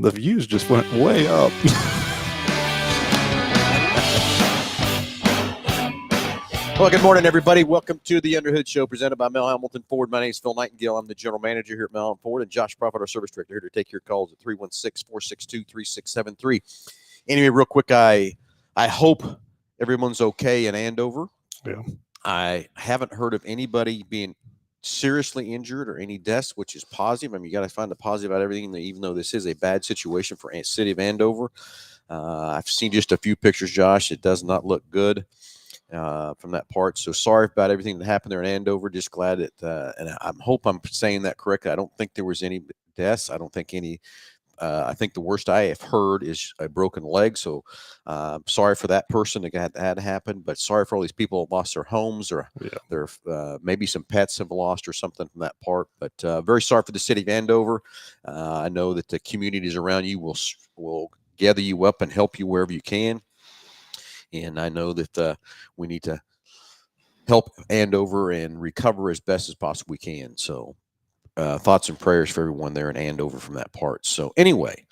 The views just went way up. Well, good morning, everybody. Welcome to the Underhood Show presented by Mel Hambelton Ford. My name is Phil Nightingale. I'm the general manager here at Mel Hambelton Ford, and Josh Prophet, our service director, here to take your calls at 316-462-3673. Anyway, real quick, I hope everyone's okay in Andover. Yeah. I haven't heard of anybody being seriously injured or any deaths, which is positive. I mean, you got to find the positive about everything, even though this is a bad situation for the city of Andover. I've seen just a few pictures, Josh. It does not look good. From that part. So sorry about everything that happened there in Andover. Just glad that, and I hope I'm saying that correctly. I don't think there was any deaths. I don't think any. I think the worst I have heard is a broken leg. So sorry for that person that had to happen. But sorry for all these people who lost their homes or their maybe some pets have lost or something from that part. But very sorry for the city of Andover. I know that the communities around you will gather you up and help you wherever you can. And I know that we need to help Andover and recover as best as possibly we can. So thoughts and prayers for everyone there in Andover from that part. So anyway,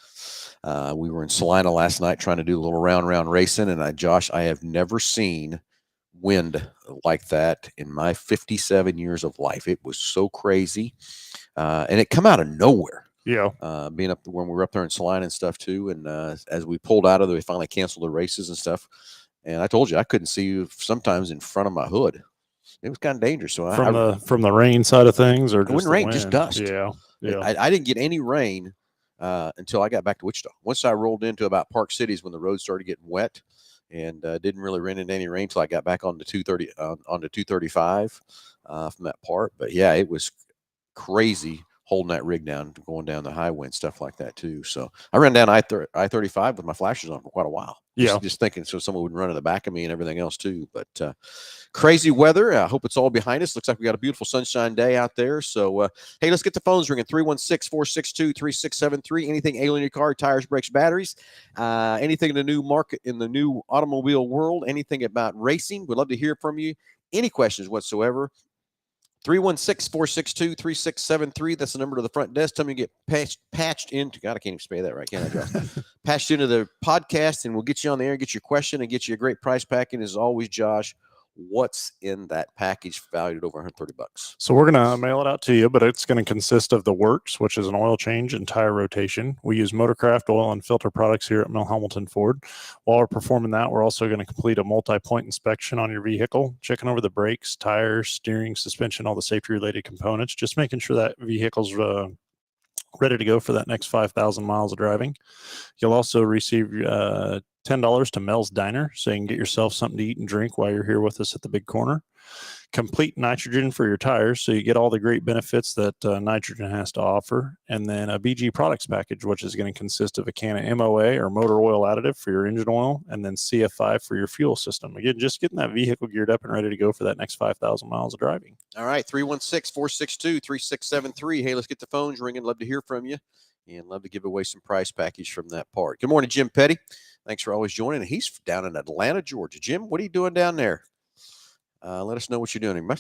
we were in Salina last night trying to do a little round racing. And Josh, I have never seen wind like that in my 57 years of life. It was so crazy. And it come out of nowhere. Yeah. Being up when we were up there in Salina and stuff too. And as we pulled out of there, we finally canceled the races and stuff. And I told you I couldn't see you sometimes in front of my hood. It was kind of dangerous. So from the rain side of things, or it wasn't rain, just dust. Yeah. I didn't get any rain until I got back to Wichita. Once I rolled into about Park Cities when the road started getting wet, and didn't really run into any rain until I got back onto 235 from that part. But yeah, it was crazy holding that rig down, going down the highway and stuff like that too. So I ran down I-35 with my flashers on for quite a while. Just thinking so someone would run in the back of me and everything else too. But crazy weather. I hope it's all behind us. Looks like we got a beautiful sunshine day out there. So, hey, let's get the phones ringing. 316-462-3673. Anything ailing your car, tires, brakes, batteries, anything in the new market, in the new automobile world, anything about racing. We'd love to hear from you. Any questions whatsoever. 316-462-3673. That's the number to the front desk. Tell me you get patched into. God, I can't even say that right, can I, Josh? Patched into the podcast, and we'll get you on the air, get your question, and get you a great price packing. As always, Josh, what's in that package valued at over $130? So we're going to mail it out to you, but it's going to consist of the works, which is an oil change and tire rotation. We use Motorcraft oil and filter products here at Mel Hambelton Ford. While we're performing that, we're also going to complete a multi-point inspection on your vehicle, checking over the brakes, tires, steering, suspension, all the safety-related components, just making sure that vehicle's ready to go for that next 5,000 miles of driving. You'll also receive $10 to Mel's Diner, so you can get yourself something to eat and drink while you're here with us at the big corner. Complete nitrogen for your tires, so you get all the great benefits that nitrogen has to offer. And then a BG products package, which is going to consist of a can of MOA or motor oil additive for your engine oil, and then CF5 for your fuel system. Again, just getting that vehicle geared up and ready to go for that next 5,000 miles of driving. All right, 316-462-3673. Hey, let's get the phones ringing. Love to hear from you, and love to give away some price package from that part. Good morning, Jim Petty. Thanks for always joining. He's down in Atlanta, Georgia. Jim, what are you doing down there? Let us know what you're doing. I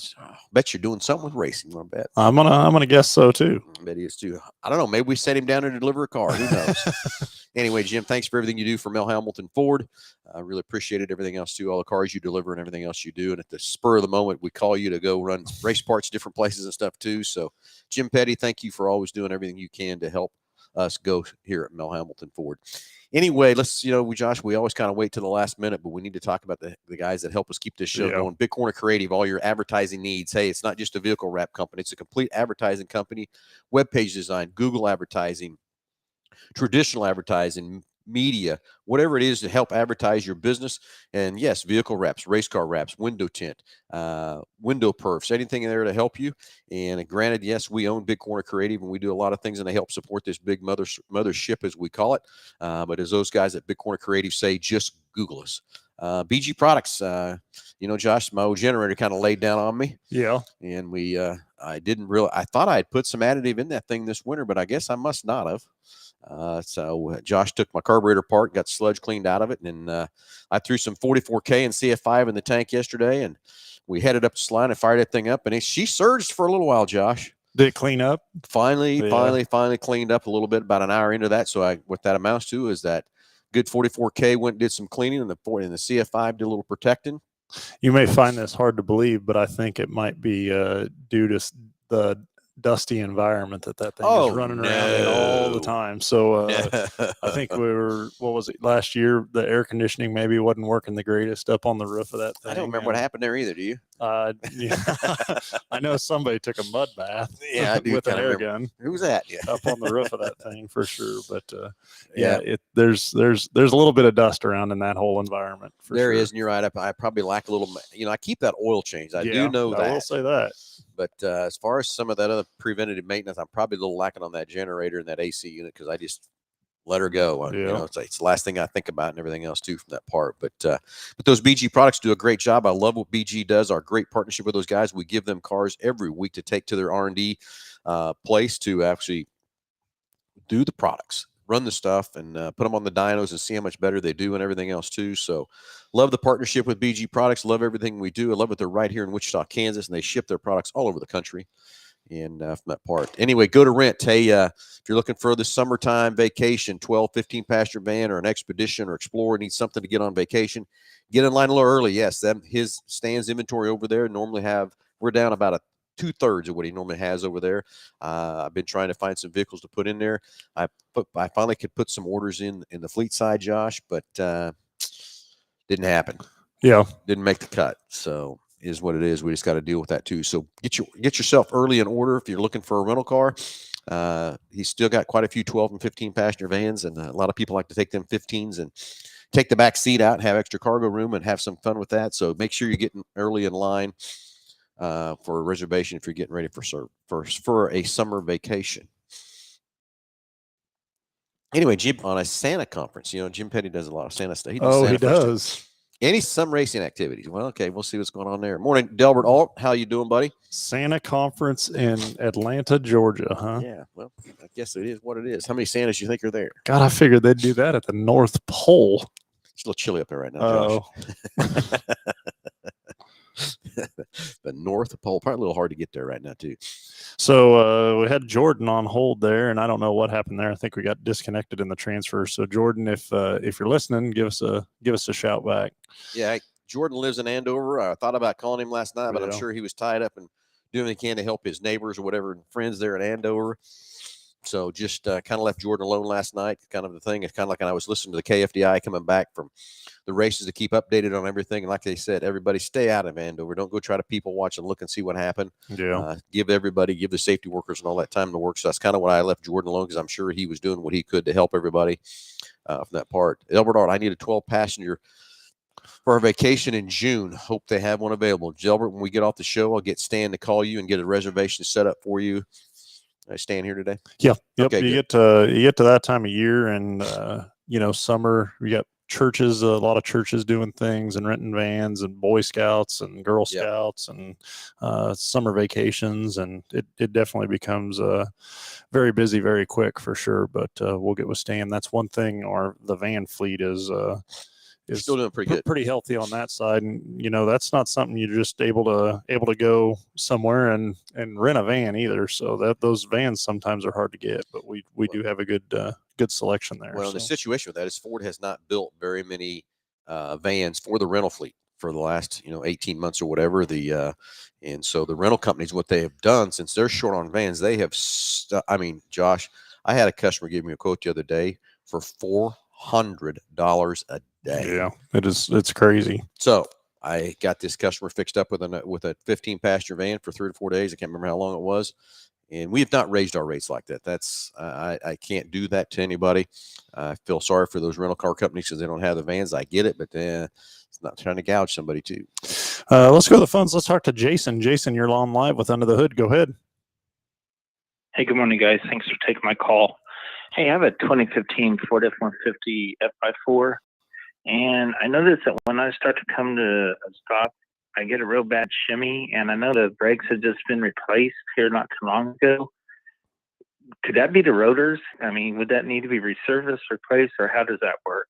bet you're doing something with racing. I bet. I'm gonna guess so too. I bet he is too. I don't know. Maybe we sent him down there to deliver a car. Who knows? Anyway, Jim, thanks for everything you do for Mel Hambelton Ford. I really appreciate it. Everything else too, all the cars you deliver and everything else you do. And at the spur of the moment, we call you to go run race parts, different places and stuff too. So, Jim Petty, thank you for always doing everything you can to help us go here at Mel Hambelton Ford. Anyway, let's, Josh, we always kind of wait to the last minute, but we need to talk about the guys that help us keep this show going. Big Corner Creative, all your advertising needs. Hey, it's not just a vehicle wrap company. It's a complete advertising company, web page design, Google advertising, traditional advertising, media, whatever it is to help advertise your business. And yes, vehicle wraps, race car wraps, window tint, window perfs, anything in there to help you. And granted, yes, we own Big Corner Creative, and we do a lot of things, and they help support this big mothership, as we call it. But as those guys at Big Corner Creative say, just Google us. BG Products, Josh, my old generator kind of laid down on me. Yeah. And I thought I had put some additive in that thing this winter, but I guess I must not have. So Josh took my carburetor apart, got sludge cleaned out of it, and I threw some 44K and CF5 in the tank yesterday, and we headed up to Salina and fired that thing up, and she surged for a little while, Josh. Did it clean up? Finally Yeah. cleaned up a little bit about an hour into that. So what that amounts to is that good 44K went and did some cleaning, and the CF5 did a little protecting. You may find this hard to believe, but I think it might be due to the dusty environment that thing is running around in all the time. So I think what was it, last year, the air conditioning maybe wasn't working the greatest up on the roof of that thing. I don't remember what happened there either, do you? Yeah. I know somebody took a mud bath Yeah, I do with an kinda air remember. gun Who was that? Yeah. up on the roof of that thing for sure. But Yeah. there's a little bit of dust around in that whole environment for There sure. is, and you're right. I probably lack a little. I keep that oil change. I do know that. I will say that. But as far as some of that other preventative maintenance, I'm probably a little lacking on that generator and that AC unit because I just let her go. It's the last thing I think about and everything else too from that part. But those BG products do a great job. I love what BG does. Our great partnership with those guys. We give them cars every week to take to their R&D place to actually do the products, run the stuff, and put them on the dynos and see how much better they do and everything else too. So love the partnership with BG Products. Love everything we do. I love that they're right here in Wichita, Kansas, and they ship their products all over the country. And from that part. Anyway, go to rent. Hey, if you're looking for the summertime vacation, 12, 15 passenger van or an expedition or explorer, need something to get on vacation, get in line a little early. Yes, his stands inventory over there normally we're down about 2/3 of what he normally has over there. I've been trying to find some vehicles to put in there. I finally could put some orders in the fleet side, Josh, but didn't happen. Yeah, didn't make the cut. So is what it is. We just got to deal with that too. So get yourself early in order if you're looking for a rental car. He's still got quite a few 12 and 15 passenger vans, and a lot of people like to take them 15s and take the back seat out and have extra cargo room and have some fun with that. So make sure you're getting early in line for a reservation if you're getting ready for a summer vacation. Anyway, Jim, on a Santa conference, Jim Petty does a lot of Santa stuff. He does. Any some racing activities? Well, okay, we'll see what's going on there. Morning, Delbert Alt. How you doing, buddy? Santa conference in Atlanta, Georgia, huh? Yeah, well, I guess it is what it is. How many Santas you think are there? God, I figured they'd do that at the North Pole. It's a little chilly up there right now, Josh. The North Pole, probably a little hard to get there right now too. So we had Jordan on hold there, and I don't know what happened there. I think we got disconnected in the transfer. So Jordan, if you're listening, give us a shout back. Yeah, Jordan lives in Andover. I thought about calling him last night, but I'm sure he was tied up and doing what he can to help his neighbors or whatever and friends there in Andover. So just kind of left Jordan alone last night. Kind of the thing. It's kind of like when I was listening to the KFDI coming back from the races to keep updated on everything. And like they said, everybody stay out of Andover. Don't go try to people watch and look and see what happened. Yeah. Give the safety workers and all that time to work. So that's kind of why I left Jordan alone, because I'm sure he was doing what he could to help everybody from that part. Albert Art, I need a 12 passenger for our vacation in June. Hope they have one available. Gilbert, when we get off the show, I'll get Stan to call you and get a reservation set up for you. I stand here today. Yeah. Yep. Okay, you get to that time of year, and summer. We got churches, a lot of churches doing things and renting vans, and Boy Scouts and Girl Scouts, and summer vacations, and it definitely becomes very busy very quick for sure. But we'll get with Stan. That's one thing. The van fleet is still doing pretty good, pretty healthy on that side. And that's not something you're just able to go somewhere and rent a van either. So those vans sometimes are hard to get, but we do have a good selection there. Well, the situation with that is Ford has not built very many vans for the rental fleet for the last 18 months or whatever. And so the rental companies, what they have done, since they're short on vans, they have Josh, I had a customer give me a quote the other day for $400 a day. Yeah, it's crazy. So I got this customer fixed up with a 15 passenger van for 3 to 4 days. I can't remember how long it was. And we have not raised our rates like that. That's I can't do that to anybody. I feel sorry for those rental car companies because they don't have the vans. I get it, but it's not trying to gouge somebody too. Let's go to the phones. Let's talk to Jason. Jason, you're on live with Under the Hood. Go ahead. Hey, good morning, guys. Thanks for taking my call. Hey, I have a 2015 Ford F-150 F-4, and I noticed that when I start to come to a stop, I get a real bad shimmy, and I know the brakes had just been replaced here not too long ago. Could that be the rotors? I mean, would that need to be resurfaced, replaced, or how does that work?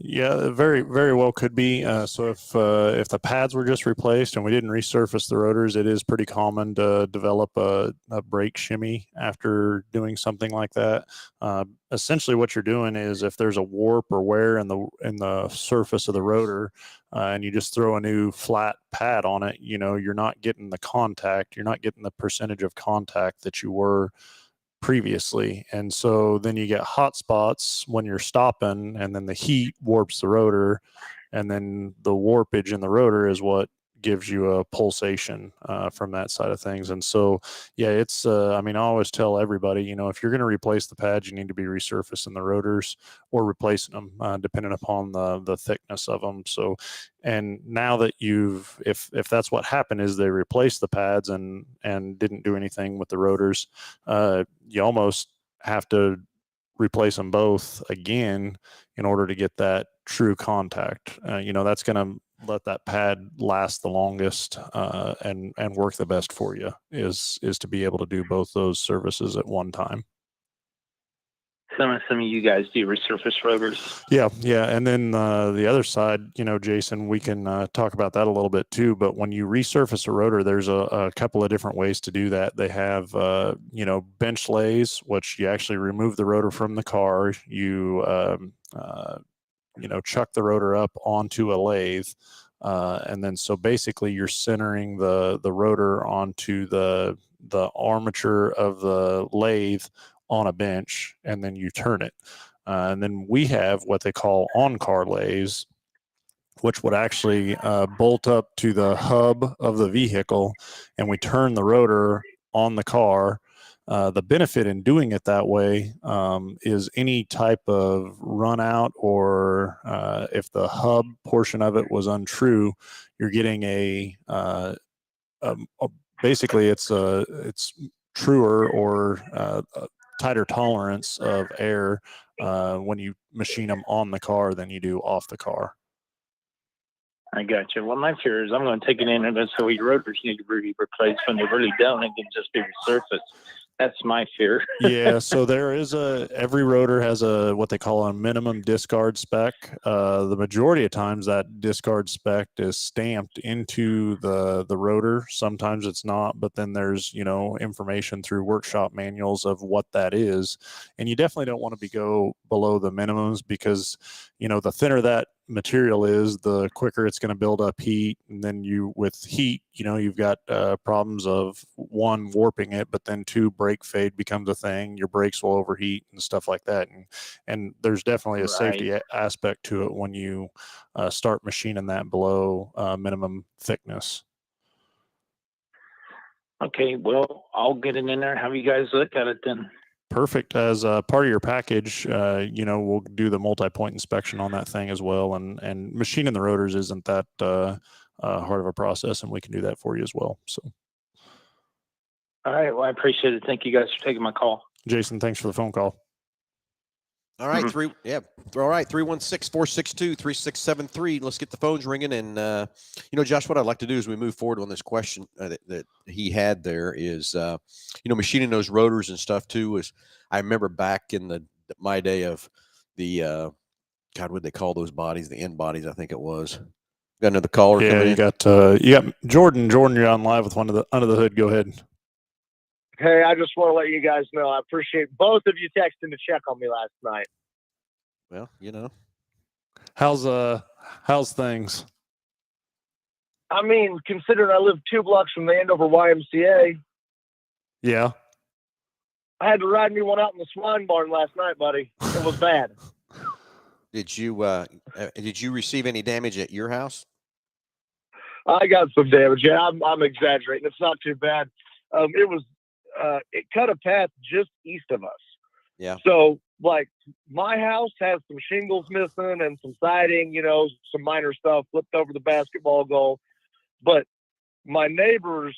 Yeah, very, very well could be. So if the pads were just replaced and we didn't resurface the rotors, it is pretty common to develop a brake shimmy after doing something like that. Essentially, what you're doing is if there's a warp or wear in the surface of the rotor, and you just throw a new flat pad on it, you're not getting the contact. You're not getting the percentage of contact that you were previously. And so then you get hot spots when you're stopping, and then the heat warps the rotor, and then the warpage in the rotor is what gives you a pulsation from that side of things. And so, yeah, it's, I mean, I always tell everybody, if you're going to replace the pads, you need to be resurfacing the rotors or replacing them, depending upon the thickness of them. So, and now that if that's what happened is they replaced the pads and didn't do anything with the rotors, you almost have to replace them both again in order to get that true contact. That's going to let that pad last the longest, and work the best for you is to be able to do both those services at one time. Some of you guys do resurface rotors. Yeah. And then the other side, Jason, we can talk about that a little bit too. But when you resurface a rotor, there's a couple of different ways to do that. They have, bench lays, which you actually remove the rotor from the car. You, chuck the rotor up onto a lathe. And then so basically you're centering the rotor onto the armature of the lathe on a bench, and then you turn it. And then we have what they call on-car lathes, which would actually bolt up to the hub of the vehicle, and we turn the rotor on the car. The benefit in doing it that way is any type of run out, or if the hub portion of it was untrue, you're getting basically it's truer or tighter tolerance of air when you machine them on the car than you do off the car. I got you. Well, my fear is I'm going to take it in and so your rotors need to be replaced when they really don't. It can just be resurfaced. That's my fear. Yeah, so there is every rotor has what they call a minimum discard spec. The majority of times that discard spec is stamped into the rotor. Sometimes it's not, but then there's, information through workshop manuals of what that is. And you definitely don't want to go below the minimums, because, the thinner that material is, the quicker it's going to build up heat. And then with heat, you've got problems of one, warping it, but then two, brake fade becomes a thing. Your brakes will overheat and stuff like that. And there's definitely a safety aspect to it when you start machining that below minimum thickness. Okay, well, I'll get it in there. Have you guys look at it then? Perfect. As a part of your package, we'll do the multi-point inspection on that thing as well. And machining the rotors isn't that hard of a process, and we can do that for you as well. So. All right. Well, I appreciate it. Thank you guys for taking my call. Jason, thanks for the phone call. All right, All right, 316-462-3673. Let's get the phones ringing. And, Josh, what I'd like to do as we move forward on this question that he had there is, machining those rotors and stuff too. Is I remember back in my day of the, God, what they call those bodies? The end bodies, I think it was. Got another caller coming in. You got Jordan. Jordan, you're on live with one of the under the hood. Go ahead. Hey, I just want to let you guys know I appreciate both of you texting to check on me last night. Well, how's things? I mean, considering I live 2 blocks from the Andover YMCA. Yeah. I had to ride me one out in the swine barn last night, buddy. It was bad. Did you receive any damage at your house? I got some damage. Yeah, I'm exaggerating. It's not too bad. It cut a path just east of us. Yeah. So, like, my house has some shingles missing and some siding, some minor stuff, flipped over the basketball goal. But my neighbors,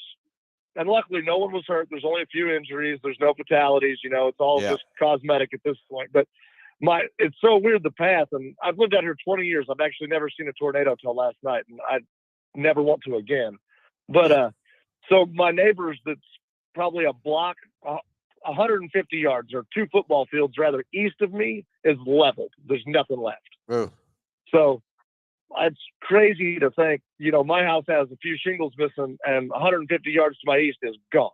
and luckily no one was hurt. There's only a few injuries. There's no fatalities. It's all just cosmetic at this point. But it's so weird, the path. And I've lived out here 20 years. I've actually never seen a tornado till last night, and I never want to again. But so my neighbors, that's probably a block 150 yards or 2 football fields rather east of me is leveled. There's nothing left. Oh. So it's crazy to think, my house has a few shingles missing and 150 yards to my east is gone.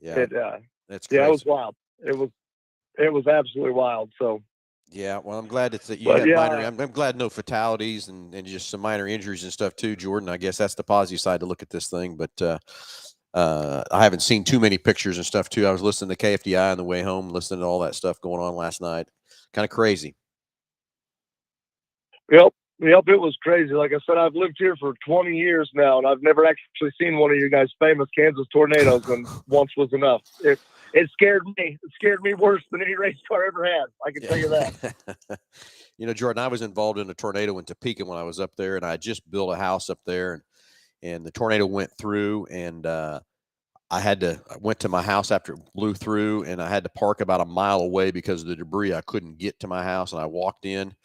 Yeah. That's crazy. Yeah, it was wild. It was absolutely wild. So. Yeah, well, I'm glad that you had minor. I'm glad no fatalities and just some minor injuries and stuff too, Jordan. I guess that's the positive side to look at this thing. But I haven't seen too many pictures and stuff too. I was listening to KFDI on the way home, listening to all that stuff going on last night. Kind of crazy. Yep, it was crazy. Like I said, I've lived here for 20 years now, and I've never actually seen one of your guys' famous Kansas tornadoes, and once was enough. It scared me. It scared me worse than any race car ever had. I can tell you that. Jordan, I was involved in a tornado in Topeka when I was up there, and I just built a house up there, and the tornado went through, and I went to my house after it blew through, and I had to park about a mile away because of the debris. I couldn't get to my house, and I walked in,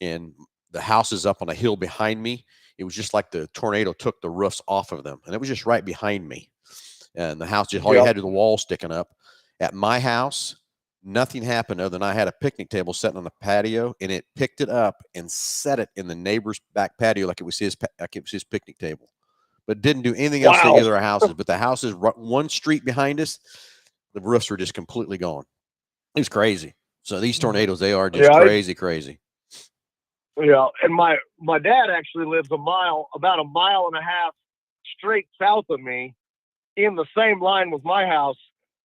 and the house is up on a hill behind me. It was just like the tornado took the roofs off of them, and it was just right behind me. And the house, just all you had was the wall sticking up. At my house, nothing happened other than I had a picnic table sitting on the patio, and it picked it up and set it in the neighbor's back patio like it was his picnic table. But didn't do anything else to either of our houses. But the houses one street behind us, the roofs were just completely gone. It was crazy. So these tornadoes, they are just crazy. Yeah, and my dad actually lives about a mile and a half straight south of me in the same line with my house,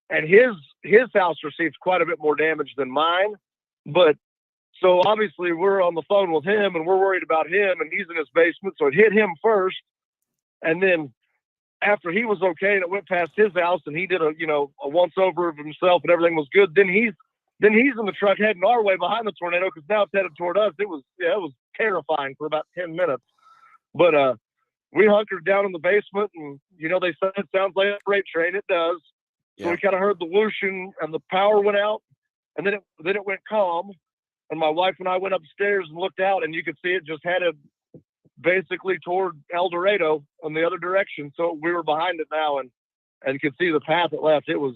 and his house received quite a bit more damage than mine. But so obviously we're on the phone with him and we're worried about him, and he's in his basement, so it hit him first. And then after he was okay and it went past his house and he did a once over of himself and everything was good, then he's in the truck heading our way behind the tornado because now it's headed toward us. It was terrifying for about 10 minutes. But we hunkered down in the basement, and they said it sounds like a freight train. It does. Yeah. So we kind of heard the whooshing, and the power went out, and then it went calm. And my wife and I went upstairs and looked out, and you could see it just headed basically toward El Dorado on the other direction. So we were behind it now, and could see the path it left. It was,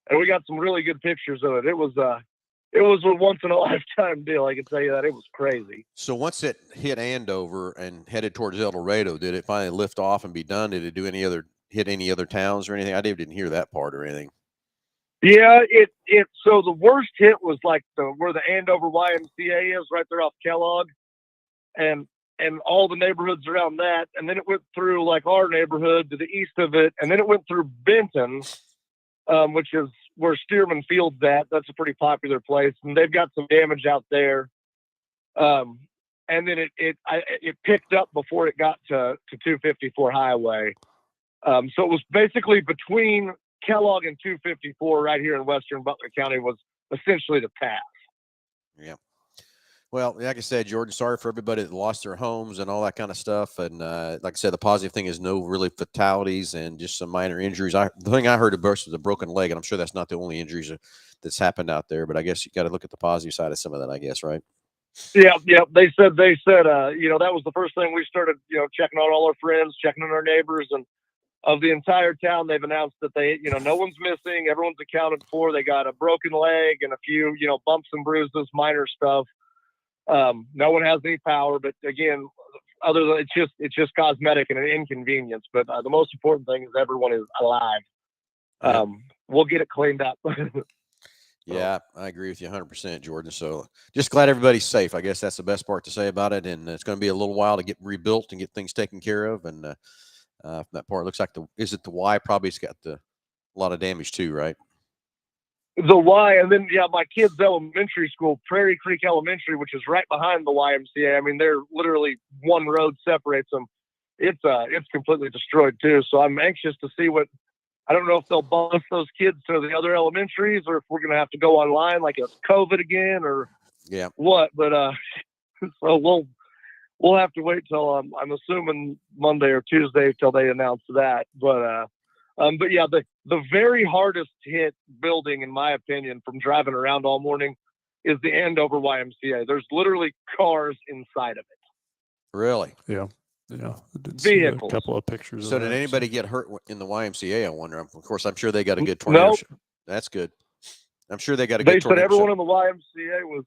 and we got some really good pictures of it. It was a once in a lifetime deal. I can tell you that. It was crazy. So once it hit Andover and headed towards El Dorado, did it finally lift off and be done? Did it do hit any other towns or anything? I didn't hear that part or anything. Yeah, so the worst hit was like where the Andover YMCA is, right there off Kellogg, and all the neighborhoods around that, and then it went through like our neighborhood to the east of it, and then it went through Benton, which is where Stearman Field's at. That's a pretty popular place, and they've got some damage out there. And then it picked up before it got to 254 Highway. So it was basically between Kellogg and 254 right here in western Butler County was essentially the path. Yeah. Well, like I said, Jordan, sorry for everybody that lost their homes and all that kind of stuff. And like I said, the positive thing is no really fatalities and just some minor injuries. The thing I heard was a broken leg, and I'm sure that's not the only injuries that's happened out there. But I guess you got to look at the positive side of some of that, I guess, right? Yeah. They said, that was the first thing we started, checking on all our friends, checking on our neighbors, and of the entire town, they've announced that no one's missing. Everyone's accounted for. They got a broken leg and a few, bumps and bruises, minor stuff. No one has any power, but again, other than it's just cosmetic and an inconvenience. But the most important thing is everyone is alive. We'll get it cleaned up. Yeah, I agree with you 100%, Jordan. So just glad everybody's safe. I guess that's the best part to say about it. And it's going to be a little while to get rebuilt and get things taken care of. And that part looks like the Y probably's got a lot of damage too, right? The Y, and then my kids' elementary school, Prairie Creek Elementary, which is right behind the YMCA. I mean, they're literally one road separates them. It's completely destroyed too. So I'm anxious to see what. I don't know if they'll bus those kids to the other elementaries, or if we're going to have to go online like it's COVID again, or what. But so we'll have to wait till I'm assuming Monday or Tuesday till they announce that. But yeah, the very hardest hit building, in my opinion, from driving around all morning, is the Andover YMCA. There's literally cars inside of it. Really? Yeah. Yeah. Vehicles. A couple of pictures. So did anybody get hurt in the YMCA? I wonder. Of course, I'm sure they got a good tornado. That's good. I'm sure they got a They good said tornado everyone show. in the YMCA was.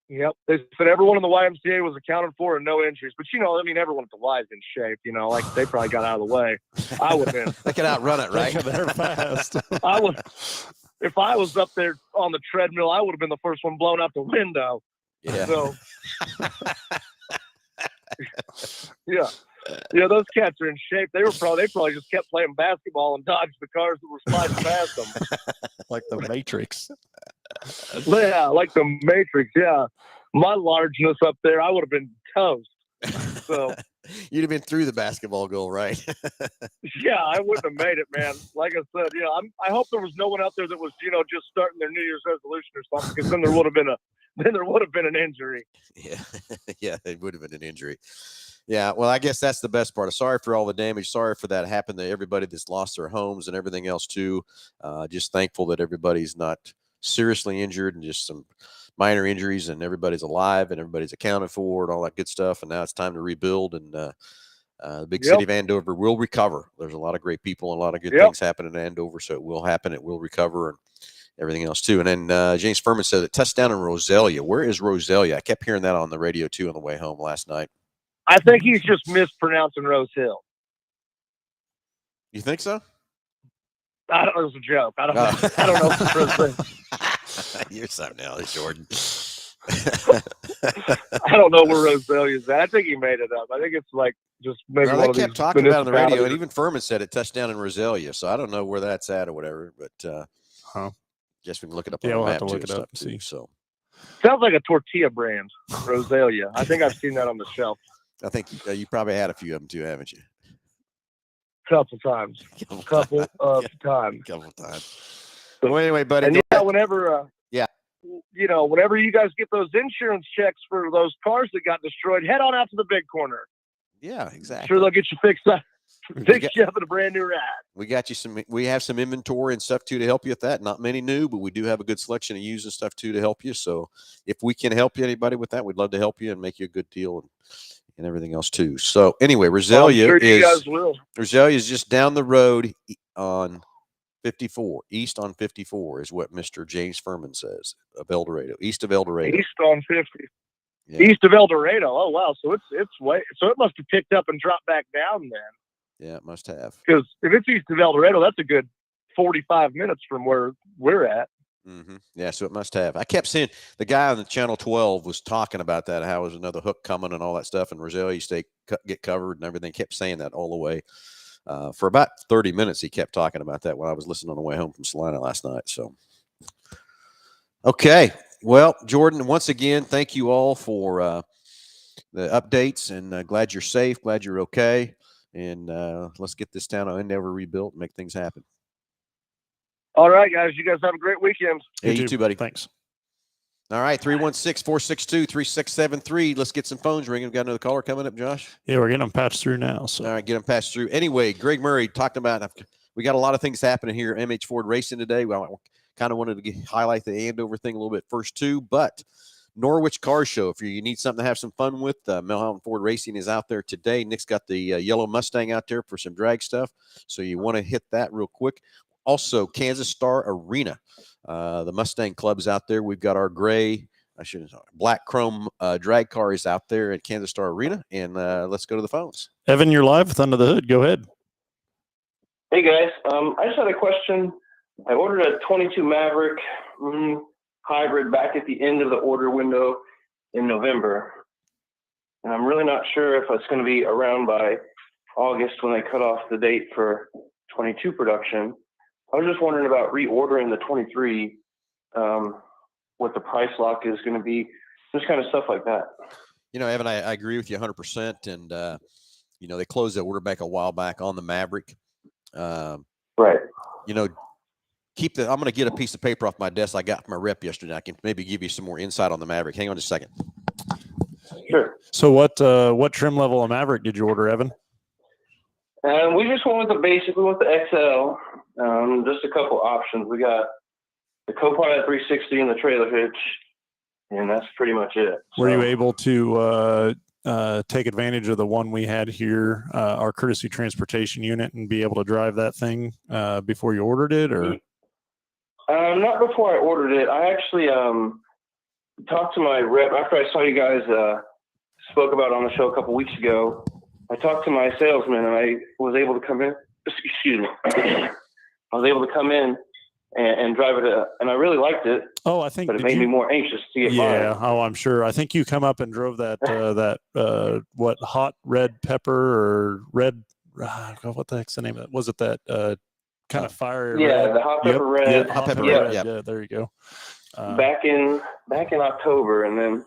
Yep, they said everyone in the YMCA was accounted for and no injuries. But I mean, everyone at the Y is in shape. Like they probably got out of the way. I would have been. They can outrun it, right? They're fast. If I was up there on the treadmill, I would have been the first one blown out the window. Yeah. So, yeah, those cats are in shape. They probably just kept playing basketball and dodged the cars that were sliding past them. Like the Matrix. Yeah, like the Matrix. Yeah, my largeness up there, I would have been toast. So you'd have been through the basketball goal, right? yeah, I wouldn't have made it, man. Like I said, I hope there was no one out there that was, just starting their New Year's resolution or something, because then there would have been an injury. Yeah, yeah, it would have been an injury. Yeah, well, I guess that's the best part. Sorry for all the damage. Sorry for that happened to everybody that's lost their homes and everything else too. Just thankful that everybody's not seriously injured and just some minor injuries, and everybody's alive and everybody's accounted for and all that good stuff. And now it's time to rebuild, and the big city of Andover will recover. There's a lot of great people and a lot of good things happening in Andover, so it will happen. It will recover, and everything else too. And then James Furman said that touchdown in Roselia. Where is Roselia? I kept hearing that on the radio too on the way home last night. I think he's just mispronouncing Rose Hill. You think so? I don't know. It was a joke. I don't know. I don't know if it's Rose Hill. You're something else, Jordan. I don't know where Roselia is at. I think he made it up. I think it's like just maybe well, one they of kept these talking about it on the radio, and municipalities. even Furman said it touchdown in Roselia. So I don't know where that's at or whatever, but guess we can look it up on the we'll map have to look too it and up stuff and too. see. So Sounds like a tortilla brand, Roselia. I think I've seen that on the shelf I think you probably had a few of them too, haven't you? a couple times. Couple of times. Couple of times. Well, anyway, buddy. And whenever whenever you guys get those insurance checks for those cars that got destroyed, head on out to the big corner. Yeah, exactly. Sure, they'll get you fixed up. Fix you up in a brand new ride. We have some inventory and stuff too to help you with that. Not many new, but we do have a good selection of used and stuff too to help you. So if we can help you, anybody with that, we'd love to help you and make you a good deal and everything else too. So anyway, Roselia Roselia is just down the road on 54, east on 54 is what Mr. James Furman says of El Dorado, east of El Dorado. East on 50. Yeah. East of El Dorado. Oh wow! So it must have picked up and dropped back down then. Yeah, it must have. Because if it's east of El Dorado, that's a good 45 minutes from where we're at. Mm-hmm. Yeah, so it must have. I kept seeing the guy on the Channel 12 was talking about that, how there's another hook coming and all that stuff, and Roselia get covered and everything. Kept saying that all the way. For about 30 minutes, he kept talking about that when I was listening on the way home from Salina last night. So, okay. Well, Jordan, once again, thank you all for the updates, and glad you're safe, glad you're okay. And let's get this town of Andover rebuilt and make things happen. All right, guys. You guys have a great weekend. Hey, you too, buddy. Thanks. All right, 316-462-3673. Let's get some phones ringing. We've got another caller coming up, Josh. Yeah, we're getting them patched through now. So. All right, get them passed through. Anyway, Greg Murray talked about we got a lot of things happening here at MH Ford Racing today. I kind of wanted to highlight the Andover thing a little bit first too, but Norwich Car Show. If you need something to have some fun with, Hambelton Ford Racing is out there today. Nick's got the yellow Mustang out there for some drag stuff, so you want to hit that real quick. Also, Kansas Star Arena. The Mustang Club's out there. We've got our black chrome drag car is out there at Kansas Star Arena, and let's go to the phones. Evan, you're live with Under the Hood. Go ahead. Hey, guys. I just had a question. I ordered a 22 Maverick hybrid back at the end of the order window in November. And I'm really not sure if it's going to be around by August when they cut off the date for 22 production. I was just wondering about reordering the 23, what the price lock is going to be, just kind of stuff like that. Evan, I agree with you 100%. And, they closed that order back a while back on the Maverick. Right. I'm going to get a piece of paper off my desk I got from my rep yesterday. I can maybe give you some more insight on the Maverick. Hang on just a second. Sure. So what trim level of Maverick did you order, Evan? And we just went with the basic. We went with the XL. Just a couple options. We got the Copilot 360 and the trailer hitch, and that's pretty much it. Were you able to take advantage of the one we had here, our courtesy transportation unit, and be able to drive that thing before you ordered it, or? Not before I ordered it. I actually talked to my rep after I saw you guys spoke about it on the show a couple weeks ago. I talked to my salesman, and I was able to come in. Excuse me. I was able to come in and drive it, and I really liked it. Oh, I think. But it made me more anxious to get Yeah. mine. Oh, I'm sure. I think you come up and drove that what hot red pepper or red. What the heck's the name of it? Was it that kind of fire? Yeah, red? the hot pepper red. Yep, hot pepper Yep. red. Yep. Yeah, there you go. Back in October, and then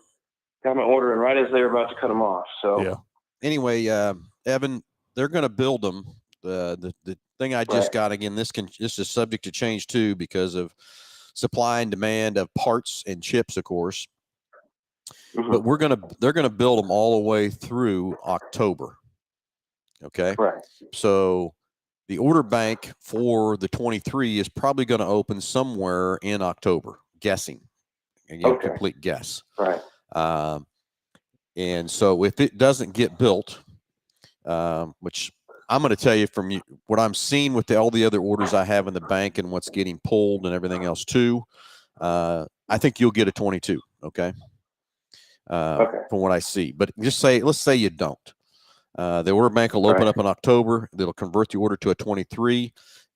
got my order, and right as they were about to cut them off. So yeah. Anyway, Evan, they're going to build them. The thing I just got, again, this is subject to change too because of supply and demand of parts and chips, of course. Mhm. But they're gonna build them all the way through October. Okay. Right. So the order bank for the 23 is probably going to open somewhere in October, guessing. Again, Okay. complete guess. Right. And so if it doesn't get built, which I'm going to tell you from what I'm seeing with all the other orders I have in the bank and what's getting pulled and everything else too, I think you'll get a 22. Okay. Okay. From what I see, but let's say you don't. The order bank will open up in October. They'll convert the order to a 23.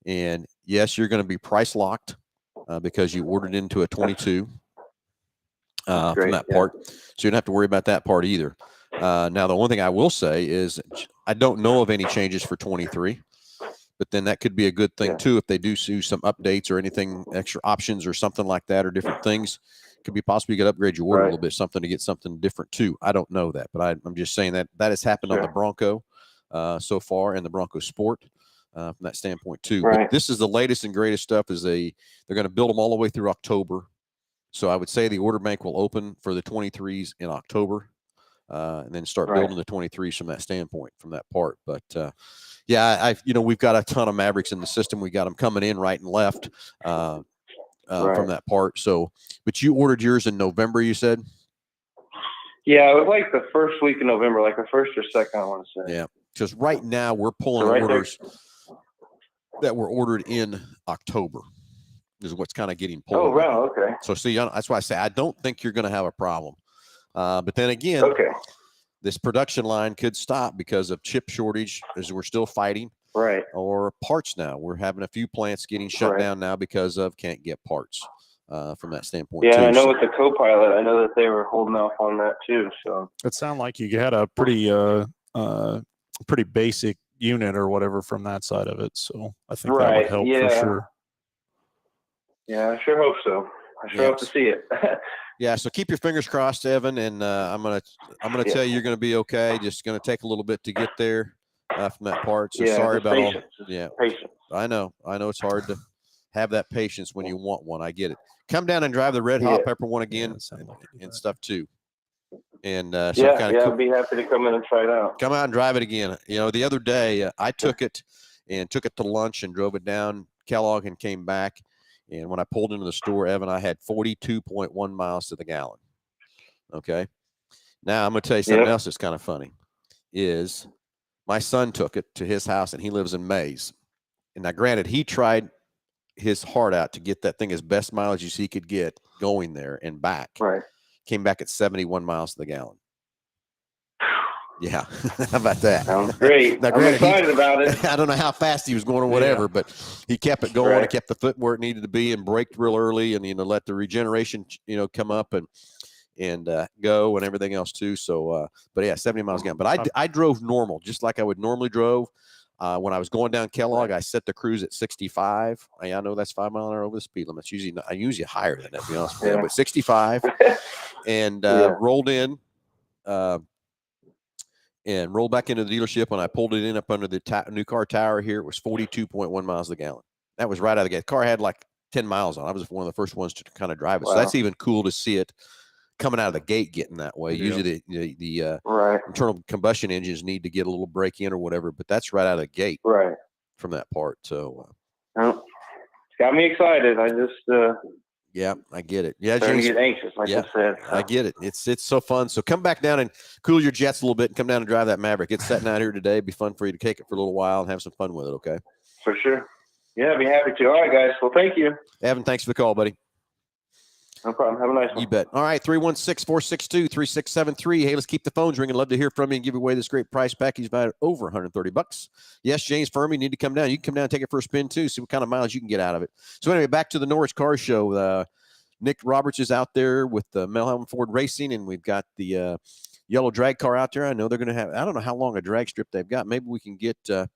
And yes, you're going to be price locked because you ordered into a 22 from that part. So you don't have to worry about that part either. Now, the one thing I will say is I don't know of any changes for 23, but then that could be a good thing too. If they do some updates or anything, extra options or something like that, or different things, could be possible you could upgrade your order a little bit, something to get something different too. I don't know that, but I'm just saying that has happened on the Bronco so far, and the Bronco Sport from that standpoint too. But this is the latest and greatest stuff. They're going to build them all the way through October. So I would say the order bank will open for the 23s in October, and then start building the 23s from that standpoint, from that part. But yeah, we've got a ton of Mavericks in the system. We got them coming in right and left. From that part. So, but you ordered yours in November, you said? Yeah, it was like the first week in November, like the first or second, I want to say. Yeah, because right now we're pulling orders that were ordered in October is what's kind of getting pulled. Oh, wow, okay. So see, that's why I say I don't think you're going to have a problem. But then again, this production line could stop because of chip shortage, as we're still fighting. Right. Or parts now. We're having a few plants getting shut down now because of can't get parts from that standpoint. Yeah, too. I know with the co-pilot, I know that they were holding off on that too. So it sounded like you had a pretty basic unit or whatever from that side of it. So I think that would help for sure. Yeah, I sure hope so. I sure hope to see it. Yeah, so keep your fingers crossed, Evan, and I'm gonna tell you you're gonna be okay. Just gonna take a little bit to get there. From that part. So sorry about patience. Patience. I know it's hard to have that patience when you want one. I get it. Come down and drive the red hot pepper one again and stuff too. And I'd be happy to come in and try it out. Come out and drive it again. The other day I took it to lunch and drove it down Kellogg and came back. And when I pulled into the store, Evan, I had 42.1 miles to the gallon. Okay. Now I'm going to tell you something else that's kind of funny is my son took it to his house, and he lives in Mays. And now, granted, he tried his heart out to get that thing as best mileage as he could get going there and back. Right. Came back at 71 miles to the gallon. Yeah. How about that? Sounds great. Now, I'm excited about it. I don't know how fast he was going or whatever, but he kept it going. He kept the foot where it needed to be and braked real early and, let the regeneration, come up and go and everything else too. So, but yeah, 70 miles a gallon. But I drove normal, just like I would normally drove. When I was going down Kellogg, I set the cruise at 65. I know that's 5 miles an hour over the speed limit. I usually higher than that, to be honest with you, but 65 and rolled in and rolled back into the dealership. When I pulled it in up under the new car tower here, it was 42.1 miles a gallon. That was right out of the gate. The car had like 10 miles on it. I was one of the first ones to kind of drive it. Wow. So that's even cool to see it coming out of the gate getting that way. Usually the internal combustion engines need to get a little break in or whatever, but that's right out of the gate from that part. So it's got me excited. I just yeah, I get it. Yeah, starting to get anxious, like I said. So. I get it. It's so fun. So come back down and cool your jets a little bit and come down and drive that Maverick. It's sitting out here today. It'd be fun for you to take it for a little while and have some fun with it. Okay. For sure. Yeah, I'd be happy to. All right, guys. Well, thank you. Evan, thanks for the call, buddy. No problem. Have a nice one. You bet. All right, 316-462-3673. Hey, let's keep the phones ringing. Love to hear from you and give away this great price package valued over $130. Yes, James Fermi, you need to come down. You can come down and take it for a spin, too, see what kind of miles you can get out of it. So anyway, back to the Norwich Car Show. Nick Roberts is out there with the Hambelton Ford Racing, and we've got the yellow drag car out there. I know they're going to have, I don't know how long a drag strip they've got. Maybe we can get Nick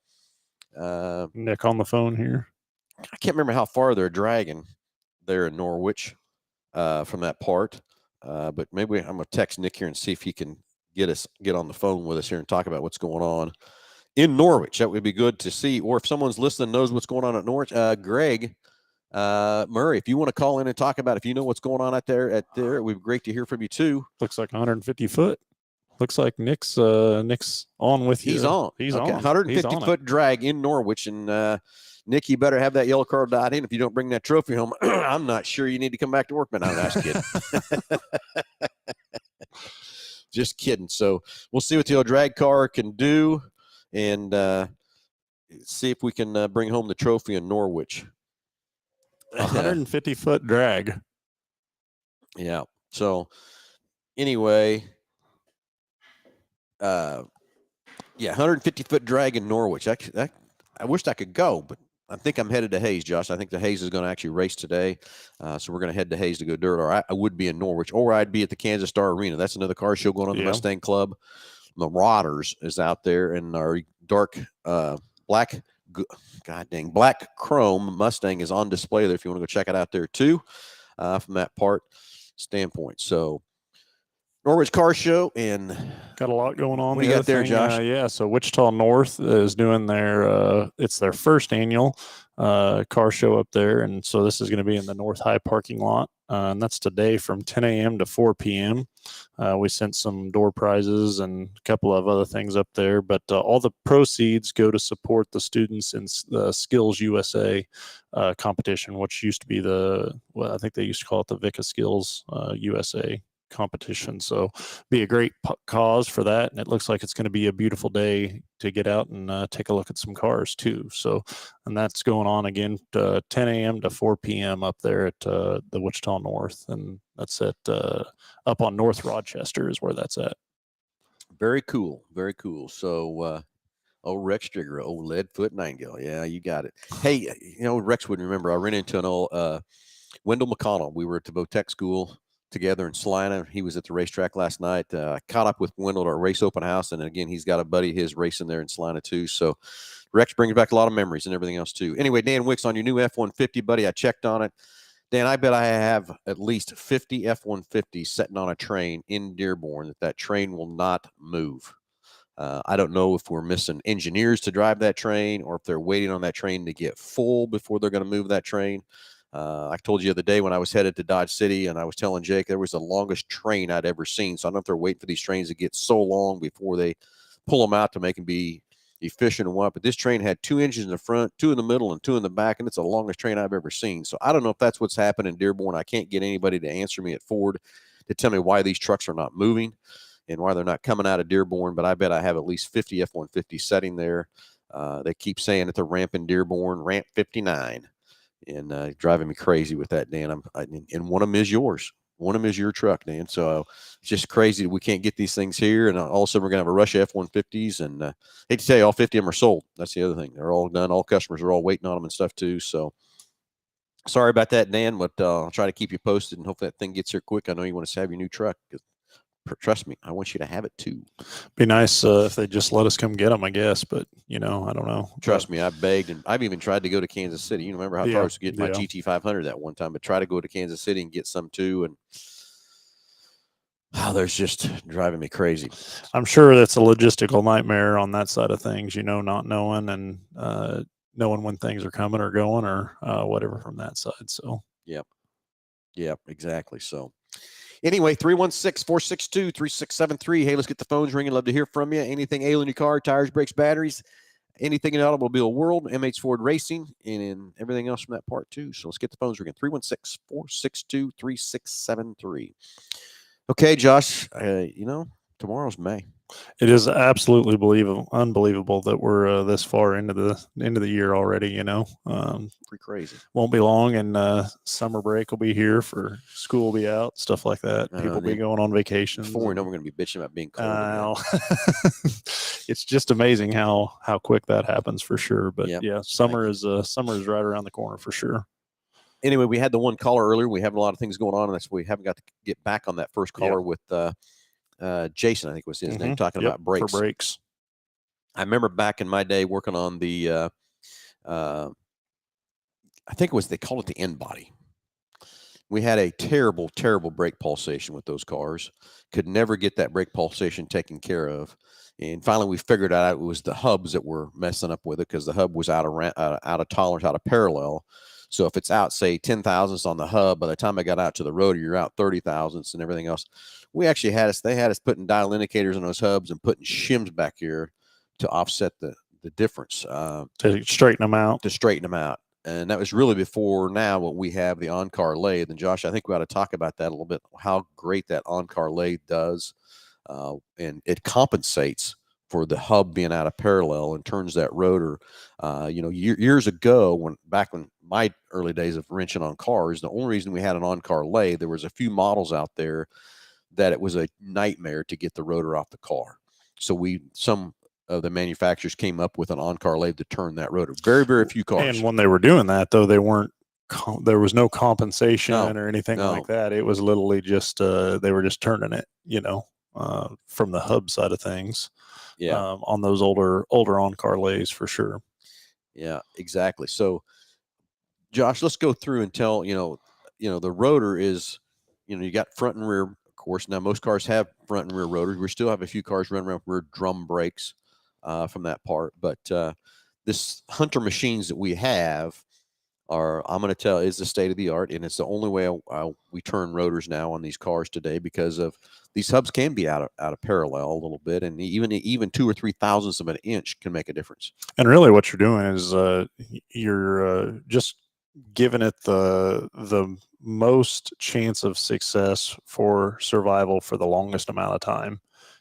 on the phone here. I can't remember how far they're dragging there in Norwich from that part. But maybe I'm going to text Nick here and see if he can get on the phone with us here and talk about what's going on in Norwich. That would be good to see. Or if someone's listening knows what's going on at Norwich, Greg Murray, if you want to call in and talk about if you know what's going on out there, it would be great to hear from you too. Looks like 150 foot. Looks like Nick's on with you. He's on. He's okay. on. 150 foot drag in Norwich, and Nick, you better have that yellow card dialed in. If you don't bring that trophy home, I'm not sure you need to come back to work. But I'm just kidding. Just kidding. So we'll see what the old drag car can do, and see if we can bring home the trophy in Norwich. 150 foot drag. Yeah. So anyway, 150 foot drag in Norwich. I wished I could go, but I think I'm headed to Hayes, Josh. I think the Hayes is going to actually race today. So we're going to head to Hayes to go dirt. Or I would be in Norwich, or I'd be at the Kansas Star Arena. That's another car show going on. The Mustang Club. Marauders is out there, and our dark black chrome Mustang is on display there if you want to go check it out there too, from that part standpoint. So Norwich Car Show, and got a lot going on. What do you got there, Josh? So Wichita North is doing it's their first annual car show up there, and so this is going to be in the North High parking lot, and that's today from 10 a.m. to 4 p.m. We sent some door prizes and a couple of other things up there, but all the proceeds go to support the students in the Skills USA competition, which used to be I think they used to call it the VICA Skills USA competition. So be a great cause for that, and it looks like it's going to be a beautiful day to get out and take a look at some cars too. So, and that's going on again 10 a.m. to 4 p.m. up there at the Wichita North, and that's at up on North Rochester is where that's at. Very cool, very cool. So old Rex Trigger, old Leadfoot Nightingale. Yeah, you got it. Hey, Rex would remember I ran into an old Wendell McConnell. We were at the Botech School together in Salina. He was at the racetrack last night. Caught up with Wendell at our race open house, and again, he's got a buddy of his racing there in Salina too. So Rex brings back a lot of memories and everything else too. Anyway, Dan Wicks, on your new F-150, buddy, I checked on it. Dan, I bet I have at least 50 F-150s sitting on a train in Dearborn that train will not move. I don't know if we're missing engineers to drive that train, or if they're waiting on that train to get full before they're going to move that train. I told you the other day when I was headed to Dodge City, and I was telling Jake there was the longest train I'd ever seen. So I don't know if they're waiting for these trains to get so long before they pull them out to make them be efficient and what. But this train had 2 engines in the front, 2 in the middle, and 2 in the back, and it's the longest train I've ever seen. So I don't know if that's what's happened in Dearborn. I can't get anybody to answer me at Ford to tell me why these trucks are not moving and why they're not coming out of Dearborn. But I bet I have at least 50 F-150 setting there. They keep saying at the ramp in Dearborn, ramp 59. And driving me crazy with that, Dan. And one of them is yours. One of them is your truck, Dan. So it's just crazy that we can't get these things here. And all of a sudden, we're going to have a rush of F-150s. And hate to tell you, all 50 of them are sold. That's the other thing. They're all done. All customers are all waiting on them and stuff, too. So sorry about that, Dan. But I'll try to keep you posted, and hopefully that thing gets here quick. I know you want to have your new truck. Trust me, I want you to have it too. Be nice if they just let us come get them, I guess. But I don't know. Trust me, I've begged, and I've even tried to go to Kansas City. You remember how far I was to get my GT500 that one time, but try to go to Kansas City and get some too. And there's just driving me crazy. I'm sure that's a logistical nightmare on that side of things. Not knowing and knowing when things are coming or going or whatever from that side. So yep, exactly. So. Anyway, 316-462-3673. Hey, let's get the phones ringing. Love to hear from you. Anything ailing your car, tires, brakes, batteries, anything in the automobile world, MH Ford Racing, and everything else from that part too. So let's get the phones ringing. 316-462-3673. Okay, Josh, tomorrow's May. It is absolutely unbelievable that we're this far into the year already. Pretty crazy. Won't be long, and summer break will be here. For school will be out, stuff like that. I know, People be then going on vacations. Before we know, we're going to be bitching about being cold. Again. It's just amazing how quick that happens for sure. But Yep. yeah, summer is right around the corner for sure. Anyway, we had the one caller earlier. We have a lot of things going on, and that's why we haven't got to get back on that first caller with Jason, I think was his name, talking about brakes. For brakes. I remember back in my day working on the, I think it was, they called it the end body. We had a terrible, terrible brake pulsation with those cars. Could never get that brake pulsation taken care of. And finally, we figured out it was the hubs that were messing up with it, because the hub was out of tolerance, out of parallel. So if it's out, say, 10 thousandths on the hub, by the time I got out to the rotor, you're out 30 thousandths and everything else. We actually they had us putting dial indicators on those hubs and putting shims back here to offset the difference. To straighten them out. And that was really before now what we have, the on-car lathe. And Josh, I think we ought to talk about that a little bit, how great that on-car lathe does. And it compensates for the hub being out of parallel and turns that rotor. Years ago, back when my early days of wrenching on cars, the only reason we had an on-car lathe, there was a few models out there that it was a nightmare to get the rotor off the car. So some of the manufacturers came up with an on-car lathe to turn that rotor. Very, very few cars. And when they were doing that, though, they weren't. There was no compensation or anything like that. It was literally just they were just turning it, from the hub side of things. Yeah. On those older on-car lathes for sure. Yeah, exactly. So, Josh, let's go through and tell the rotor is, you got front and rear. Of course, now most cars have front and rear rotors. We still have a few cars running around with rear drum brakes from that part, but this Hunter machines that we have I'm going to tell, is the state of the art, and it's the only way we turn rotors now on these cars today, because of these hubs can be out of parallel a little bit, and even 2 or 3 thousandths of an inch can make a difference. And really, what you're doing is you're just giving it the most chance of success for survival for the longest amount of time.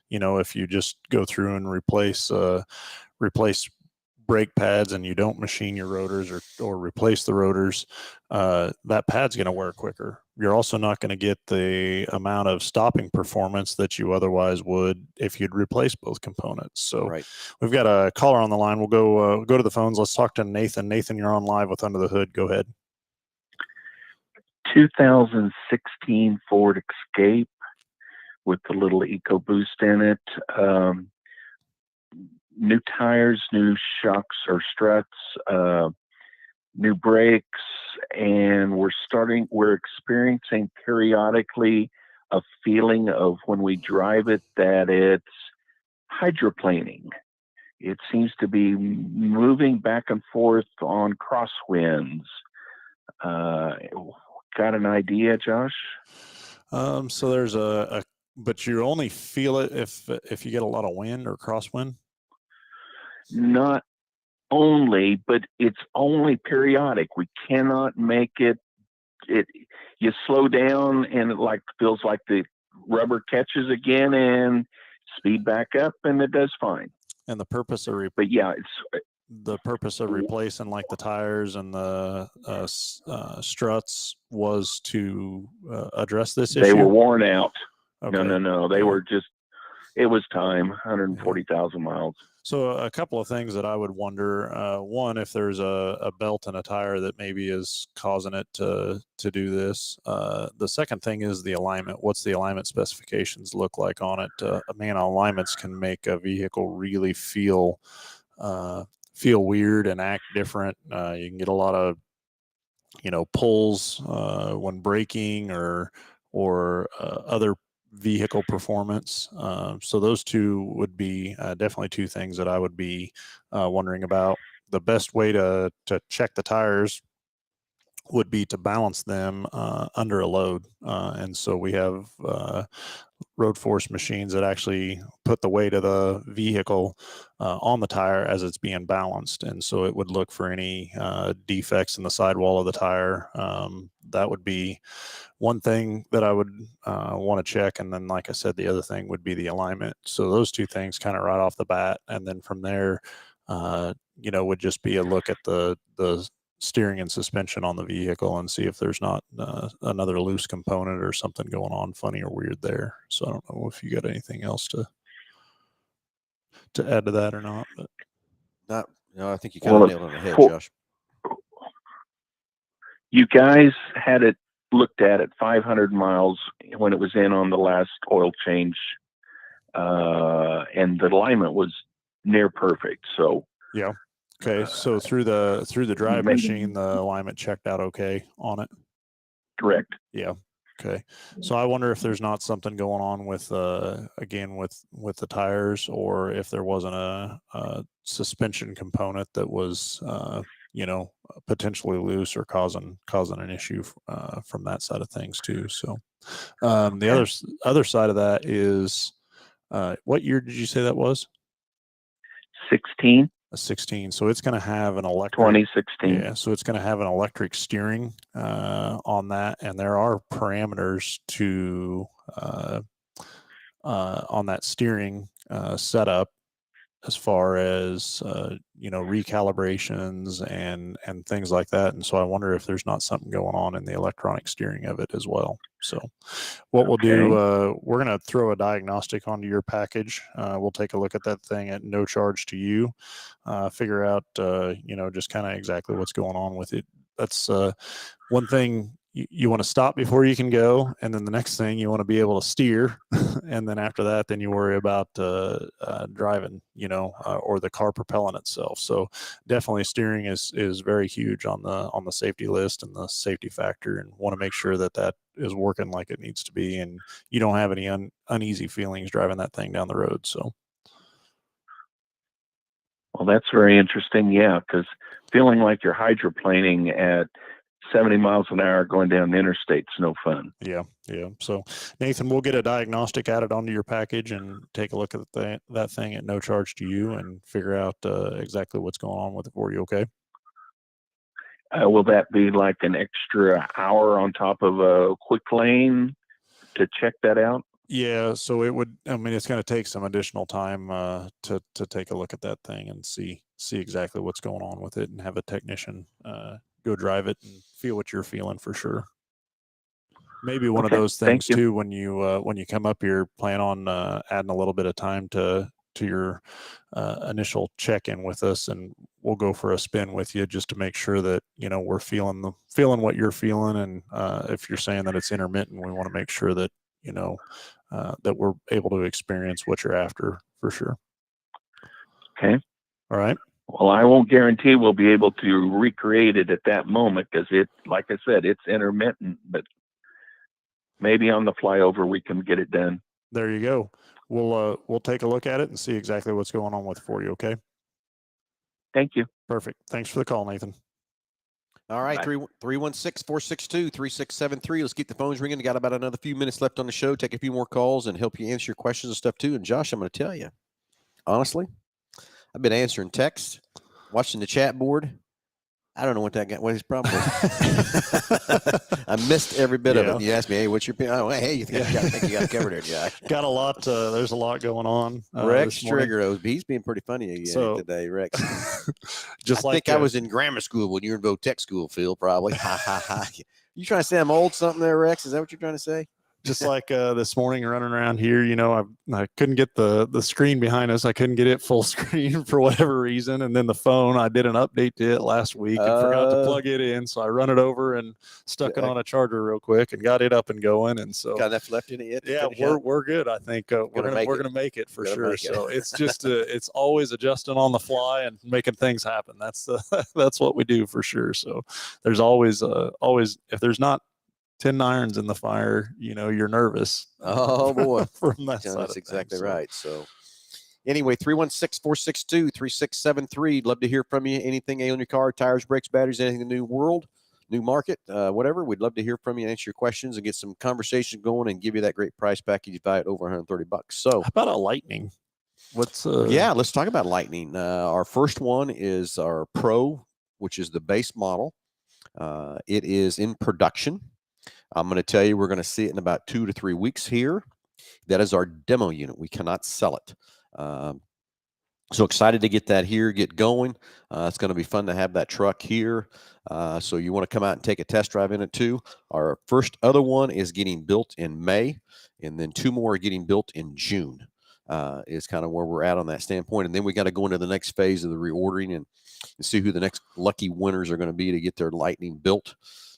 If you just go through and replace brake pads and you don't machine your rotors or replace the rotors, that pad's going to wear quicker. You're also not going to get the amount of stopping performance that you otherwise would if you'd replace both components. So right. We've got a caller on the line. We'll go to the phones. Let's talk to Nathan. Nathan, you're on live with Under the Hood. Go ahead. 2016 Ford Escape with the little EcoBoost in it. New tires, new shocks or struts, new brakes, and we're experiencing periodically a feeling of, when we drive it, that it's hydroplaning. It seems to be moving back and forth on crosswinds. Got an idea, Josh? So there's but you only feel it if you get a lot of wind or crosswind? Not only, but it's only periodic. We cannot make it. You slow down and it feels like the rubber catches again, and speed back up, and it does fine. And the purpose of but yeah, it's the purpose of replacing the tires and the struts was to address this issue. They were worn out. Okay. No. They were just. It was time. 140,000 miles. So a couple of things that I would wonder. One, if there's a belt in a tire that maybe is causing it to do this. The second thing is the alignment. What's the alignment specifications look like on it? Alignments can make a vehicle really feel weird and act different. You can get a lot of pulls when braking or other vehicle performance. So those two would be definitely two things that I would be wondering about. The best way to check the tires would be to balance them under a load. And so we have road force machines that actually put the weight of the vehicle on the tire as it's being balanced. And so it would look for any defects in the sidewall of the tire, that would be one thing that I would want to check. And then, like I said, the other thing would be the alignment. So those two things kind of right off the bat. And then from there, would just be a look at the steering and suspension on the vehicle and see if there's not another loose component or something going on funny or weird there. So I don't know if you got anything else to add to that or not, but I think you kind of nailed it on the head, Josh. You guys had it looked at 500 miles when it was in on the last oil change, and the alignment was near perfect. So yeah. Okay. So through the drive machine, the alignment checked out okay on it. Correct. Yeah. Okay. So I wonder if there's not something going on with again with the tires, or if there wasn't a suspension component that was potentially loose or causing an issue from that side of things too. So the other side of that is what year did you say that was? 16. A 16. So it's going to have an electric 2016. Yeah. So it's going to have an electric steering on that, and there are parameters to on that steering setup as far as recalibrations and things like that. And so I wonder if there's not something going on in the electronic steering of it as well. So what we'll do, we're going to throw a diagnostic onto your package. We'll take a look at that thing at no charge to you, figure out just kind of exactly what's going on with it. That's one thing. You want to stop before you can go, and then the next thing you want to be able to steer, and then after that, then you worry about driving, or the car propelling itself. So definitely steering is very huge on the safety list and the safety factor, and want to make sure that is working like it needs to be, and you don't have any uneasy feelings driving that thing down the road. So. Well, that's very interesting. Yeah, because feeling like you're hydroplaning at 70 miles an hour going down the interstate's no fun. Yeah. So, Nathan, we'll get a diagnostic added onto your package and take a look at that thing at no charge to you and figure out exactly what's going on with it for you, okay? Will that be like an extra hour on top of a quick lane to check that out? Yeah, so it would. I mean, it's going to take some additional time to take a look at that thing and see exactly what's going on with it, and have a technician go drive it and feel what you're feeling for sure. Maybe one of those things too. When you come up here, plan on adding a little bit of time to your initial check-in with us, and we'll go for a spin with you just to make sure that we're feeling what you're feeling, and if you're saying that it's intermittent, we want to make sure that that we're able to experience what you're after for sure. Okay. All right. Well, I won't guarantee we'll be able to recreate it at that moment, because like I said, it's intermittent, but maybe on the flyover we can get it done. There you go. We'll take a look at it and see exactly what's going on with it for you. Okay. Thank you. Perfect. Thanks for the call, Nathan. All right, 316-462-3673. Let's keep the phones ringing. Got about another few minutes left on the show. Take a few more calls and help you answer your questions and stuff too. And Josh, I'm going to tell you, honestly, I've been answering texts, watching the chat board. I don't know what his problem is. I missed every bit of it. You asked me, hey, what's your opinion? Oh, hey, you think you got it covered there, Josh? Got a lot. There's a lot going on. Rex Trigger, he's being pretty funny again today, Rex. I think I was in grammar school when you were in Votech school, Phil, probably. Ha, ha, ha. You trying to say I'm old something there, Rex? Is that what you're trying to say? Just like this morning running around here, I couldn't get the screen behind us. I couldn't get it full screen for whatever reason. And then the phone, I did an update to it last week and forgot to plug it in. So I run it over and stuck it on a charger real quick and got it up and going. And so got enough left in it yet? Yeah, we're good. I think we're gonna make it for sure. So it's just it's always adjusting on the fly and making things happen. That's what we do for sure. So there's always if there's not 10 irons in the fire, you're nervous. Oh boy. From that side that's exactly right. So anyway, 316-462-3673. Love to hear from you. Anything on your car, tires, brakes, batteries, anything in the new world, new market, whatever. We'd love to hear from you and answer your questions and get some conversation going and give you that great price package. You buy it over $130. So how about a Lightning? Let's talk about Lightning. Our first one is our Pro, which is the base model. It is in production. I'm going to tell you, we're going to see it in about 2 to 3 weeks here. That is our demo unit. We cannot sell it. So excited to get that here, get going. It's going to be fun to have that truck here. So you want to come out and take a test drive in it too. Our first other one is getting built in May, and then 2 more are getting built in June. Is kind of where we're at on that standpoint. And then we got to go into the next phase of the reordering and see who the next lucky winners are going to be to get their Lightning built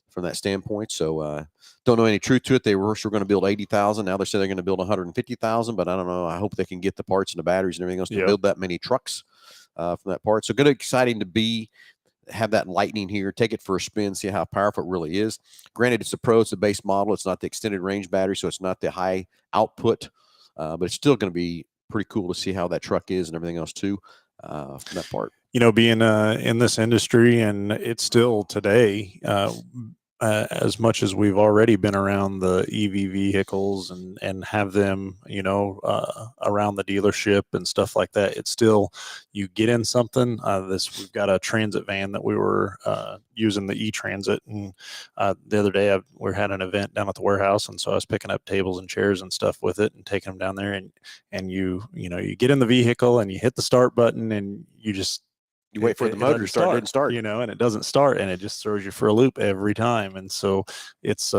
from that standpoint. So don't know any truth to it. They were going to build 80,000. Now they say they're going to build 150,000, but I don't know. I hope they can get the parts and the batteries and everything else to build that many trucks from that part. So good, exciting to have that Lightning here, take it for a spin, see how powerful it really is. Granted, it's a Pro, it's a base model. It's not the extended range battery, so it's not the high output, but it's still going to be pretty cool to see how that truck is and everything else too from that part. You know, being in this industry, and it's still today, as much as we've already been around the EV vehicles and have them, you know, around the dealership and stuff like that, it's still, you get in something. We've got a transit van that we were using, the e-transit, and the other day we had an event down at the warehouse, and so I was picking up tables and chairs and stuff with it and taking them down there, and you get in the vehicle and you hit the start button and you wait for the motor to start. It didn't start, you know, and it doesn't start, and it just throws you for a loop every time. And so it's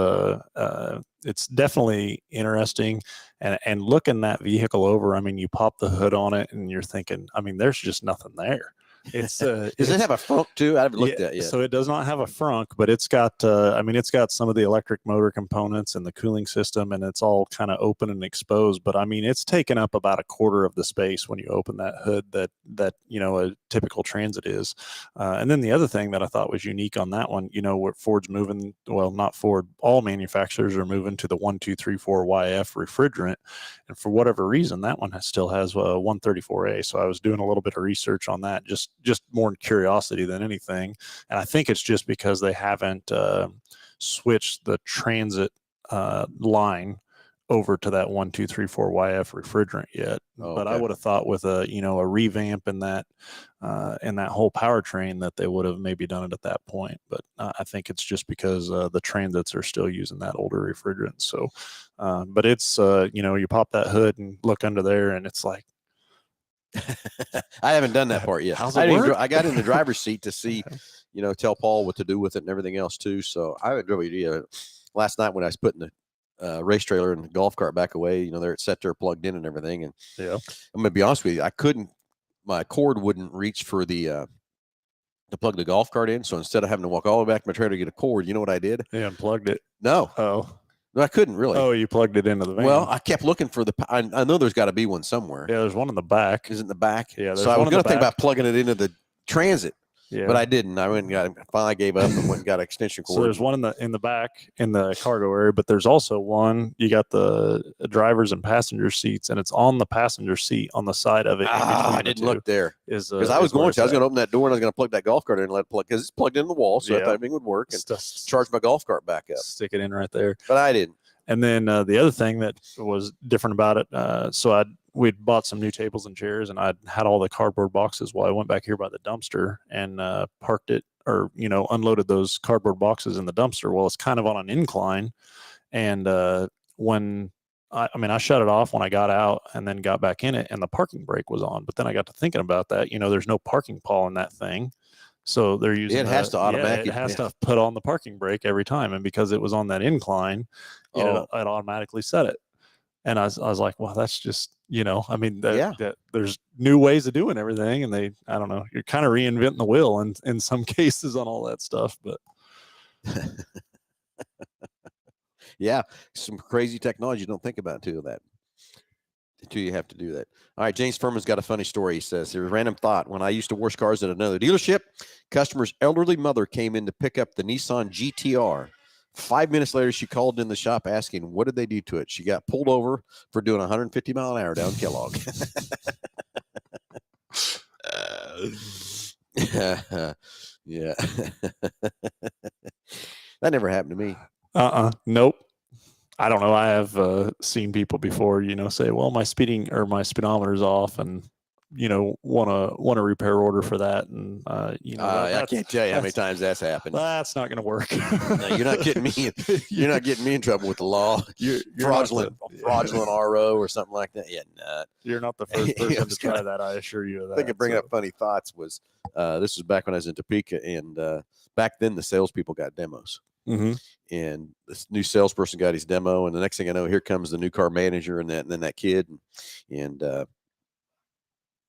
definitely interesting. And looking that vehicle over, I mean, you pop the hood on it and you're thinking, I mean, there's just nothing there. It's does it have a frunk too? I haven't looked at it yet. So it does not have a frunk, but it's got it's got some of the electric motor components and the cooling system, and it's all kind of open and exposed. But I mean, it's taken up about a quarter of the space when you open that hood that you know, a typical Transit is. And then the other thing that I thought was unique on that one, you know, where Ford's moving, well, not Ford, all manufacturers are moving to the 1234 YF refrigerant, and for whatever reason, that one still has a 134A. So I was doing a little bit of research on that, just more curiosity than anything. And I think it's just because they haven't switched the Transit line over to that 1234 YF refrigerant yet. Oh, but okay. I would have thought with a revamp in that whole powertrain that they would have maybe done it at that point. But I think it's just because the Transits are still using that older refrigerant. So, but it's you pop that hood and look under there, and it's like, I haven't done that part yet. How's it work? I got in the driver's seat to see, tell Paul what to do with it and everything else too. So I haven't really last night when I was putting the race trailer and the golf cart back away, there it's set there plugged in and everything. And yeah, I'm gonna be honest with you, my cord wouldn't reach for the to plug the golf cart in. So instead of having to walk all the way back to my trailer to get a cord, you know what I did? they unplugged it. No. Oh. No, I couldn't really. Oh, you plugged it into the van. Well, I kept looking for I know there's got to be one somewhere. Yeah, there's one in the back. Is it in the back? Yeah. So I was going to think about plugging it into the Transit, yeah, but I didn't. I went and got it. Finally gave up and went and got an extension cord. So there's one in the back in the cargo area, but there's also one. You got the drivers and passenger seats, and it's on the passenger seat on the side of it. I didn't look there because I was going to open that door and I was going to plug that golf cart in and let it plug because it's plugged in the wall, so I thought everything would work and charge my golf cart back up. Stick it in right there. But I didn't. And then the other thing that was different about it, we'd bought some new tables and chairs, and I had all the cardboard boxes. Well, I went back here by the dumpster and parked it, or unloaded those cardboard boxes in the dumpster. Well, it's kind of on an incline, and when I shut it off when I got out, and then got back in it, and the parking brake was on. But then I got to thinking about that. There's no parking pawl in that thing. So they're using it has to automatically. It has to put on the parking brake every time, and because it was on that incline, it automatically set it. And I was like, well, that's just that there's new ways of doing everything, and I don't know, you're kind of reinventing the wheel in some cases on all that stuff, but yeah, some crazy technology you don't think about until you have to do that. All right, James Furman's got a funny story. He says, "Here's a random thought. When I used to wash cars at another dealership, customer's elderly mother came in to pick up the Nissan GTR. 5 minutes later, she called in the shop asking, what did they do to it? She got pulled over for doing 150 mile an hour down Kellogg." Yeah. That never happened to me. Nope. I don't know. I have seen people before, say, well, my speedometer is off, and want a repair order for that, and I can't tell you how many times that's happened. That's not going to work. No, you're not getting me. You're not getting me in trouble with the law. You're fraudulent RO or something like that. Yeah, nah. You're not the first person to try that. I assure you of that. I think of bringing up funny thoughts was this was back when I was in Topeka, and back then the salespeople got demos. Mm-hmm. And this new salesperson got his demo, and the next thing I know, here comes the new car manager and then that kid, and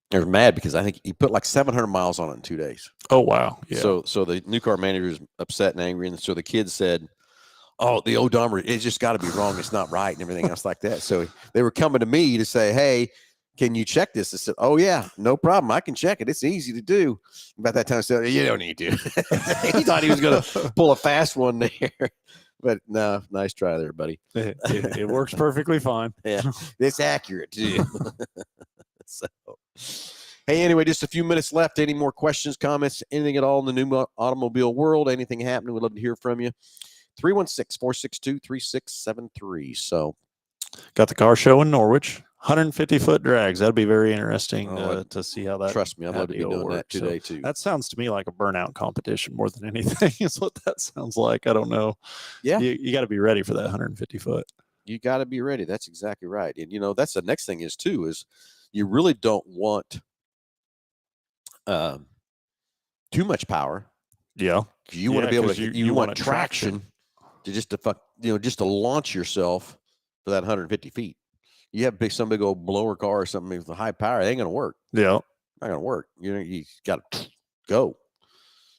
they're mad because I think he put like 700 miles on it in 2 days. Oh wow! Yeah. So the new car manager is upset and angry, and so the kid said, "Oh, the odometer, it's just got to be wrong. It's not right," and everything else like that. So they were coming to me to say, "Hey, can you check this?" I said, "Oh yeah, no problem. I can check it. It's easy to do." About that time, I said, "You don't need to." He thought he was going to pull a fast one there, but no, nice try there, buddy. It works perfectly fine. Yeah, it's accurate too. So, hey, anyway, just a few minutes left. Any more questions, comments, anything at all in the new automobile world? Anything happening? We'd love to hear from you. 316-462-3673. So, got the car show in Norwich. 150-foot drags. That'd be very interesting Oh, to see how that. trust me, I'd love to be deal doing that works. today too. That sounds to me like a burnout competition more than anything. Is what that sounds like. I don't know. Yeah. You got to be ready for that 150 foot. You got to be ready. That's exactly right. And that's the next thing is you really don't want too much power. Yeah. You want to be able to. You want a traction to just to launch yourself for that 150 feet. You have some big old blower car or something with a high power, it ain't gonna work. Yeah. Not gonna work. You got to go.